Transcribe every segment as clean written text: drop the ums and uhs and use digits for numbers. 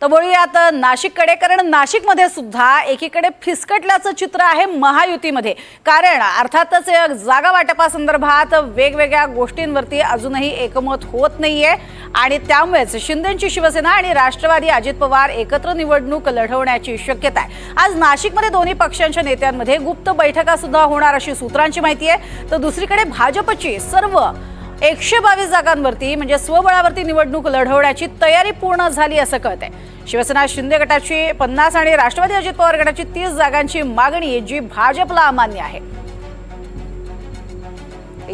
तर वळूयात नाशिककडे, कारण नाशिकमध्ये सुद्धा एकीकडे फिसकटल्याचं चित्र आहे महायुतीमध्ये। कारण अर्थातच जागा वाटपासंदर्भात वेगवेगळ्या गोष्टींवरती अजूनही एकमत होत नाहीये आणि त्यामुळेच शिंदेची शिवसेना आणि राष्ट्रवादी अजित पवार एकत्र निवडणूक लढवण्याची शक्यता आहे। आज नाशिकमध्ये दोन्ही पक्षांच्या नेत्यांमध्ये गुप्त बैठका सुद्धा होणार अशी सूत्रांची माहिती आहे। तर दुसरीकडे भाजपची सर्व 122 जागांवरती म्हणजे स्वबळावरती निवडणूक लढवण्याची तयारी पूर्ण झाली असं कळतंय। शिवसेना शिंदे गटाची 50 आणि राष्ट्रवादी अजित पवार गटाची 30 जागांची मागणी जी भाजपला अमान्य आहे।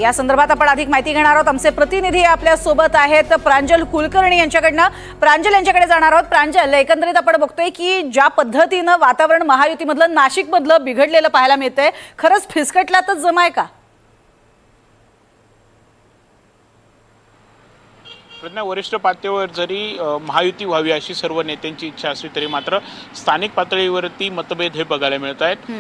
या संदर्भात आपण अधिक माहिती घेणार आहोत। आमचे प्रतिनिधी आपल्या सोबत आहेत प्रांजल कुलकर्णी यांच्याकडनं। प्रांजल यांच्याकडे जाणार आहोत। प्रांजल, एकंदरीत आपण बघतोय की ज्या पद्धतीनं वातावरण महायुतीमधलं नाशिकमधलं बिघडलेलं पाहायला मिळतंय, खरंच फिसकटल्यातच जमाय का? प्रज्ञा, वरिष्ठ पातळीवर जरी महायुती व्हावी अशी सर्व नेत्यांची इच्छा असली तरी मात्र स्थानिक पातळीवरती मतभेद हे बघायला मिळत आहेत।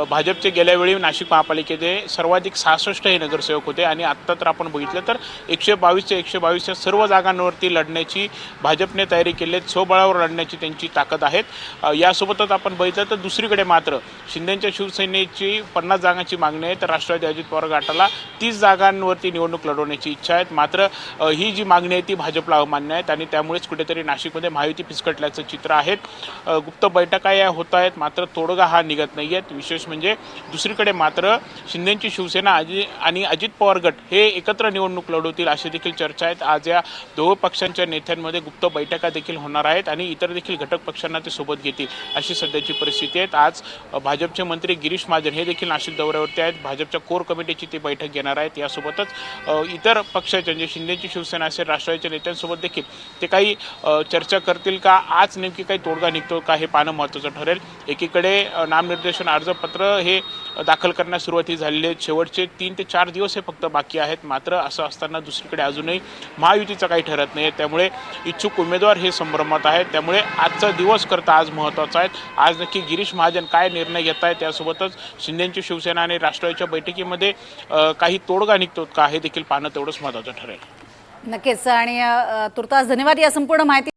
भाजपचे गेल्या वेळी नाशिक महापालिकेचे सर्वाधिक 66 हे नगरसेवक होते आणि आत्ता तर आपण बघितलं तर 122च्या 122च्या सर्व जागांवरती लढण्याची भाजपने तयारी केली आहे। स्वबळावर लढण्याची त्यांची ताकद आहे। यासोबतच आपण बघितलं तर दुसरीकडे मात्र शिंदेच्या शिवसेनेची 50 जागांची मागणी आहे, तर राष्ट्रवादी अजित पवार गटाला 30 जागांवरती निवडणूक लढवण्याची इच्छा आहे। मात्र ही जी मागणी आहे ती भाजपला अमान्य आहेत आणि त्यामुळेच कुठेतरी नाशिकमध्ये महायुती फिसकटल्याचं चित्र आहे। गुप्त बैठका या होत आहेत, मात्र तोडगा हा निघत नाही आहे। विशेष म्हणजे दुसरीकडे मात्र शिंदेची शिवसेना आणि अजित पवार गट हे एकत्र निवडणूक लढवतील अशी देखील चर्चा आहेत। आज या दोन पक्षांच्या नेत्यांमध्ये गुप्त बैठका देखील होणार आहेत आणि इतर देखील घटक पक्षांना ते सोबत घेतील अशी सध्याची परिस्थिती आहे। आज भाजपचे मंत्री गिरीश महाजन हे देखील नाशिक दौऱ्यावरती आहेत। भाजपच्या कोर कमिटीची ते बैठक घेणार आहेत। यासोबतच इतर पक्षाच्या म्हणजे शिंदेची शिवसेना असेल राष्ट्रवादीच्या नेत्यांसोबत देखील ते काही चर्चा करतील का, आज नेमकी काही तोडगा निघतो का हे पाहणं महत्त्वाचं ठरेल। एकीकडे नामनिर्देशन अर्जपत्र हे दाखल करण्यास सुरुवात झालेली आहे। शेवटचे 3 ते 4 दिवस हे फक्त बाकी आहेत। मात्र असं असताना दुसरीकडे अजूनही महायुतीचं काही ठरत नाही, त्यामुळे इच्छुक उमेदवार हे संभ्रमात आहेत। त्यामुळे आजचा दिवस करता आज महत्त्वाचा आहे। आज नक्की गिरीश महाजन काय निर्णय घेत आहेत, त्यासोबतच शिंदेची शिवसेना आणि राष्ट्रवादीच्या बैठकीमध्ये काही तोडगा निघतो का हे देखील पाहणं तेवढंच महत्त्वाचं ठरेल। नक्कीच, आणि तुर्तास धन्यवाद या संपूर्ण माहिती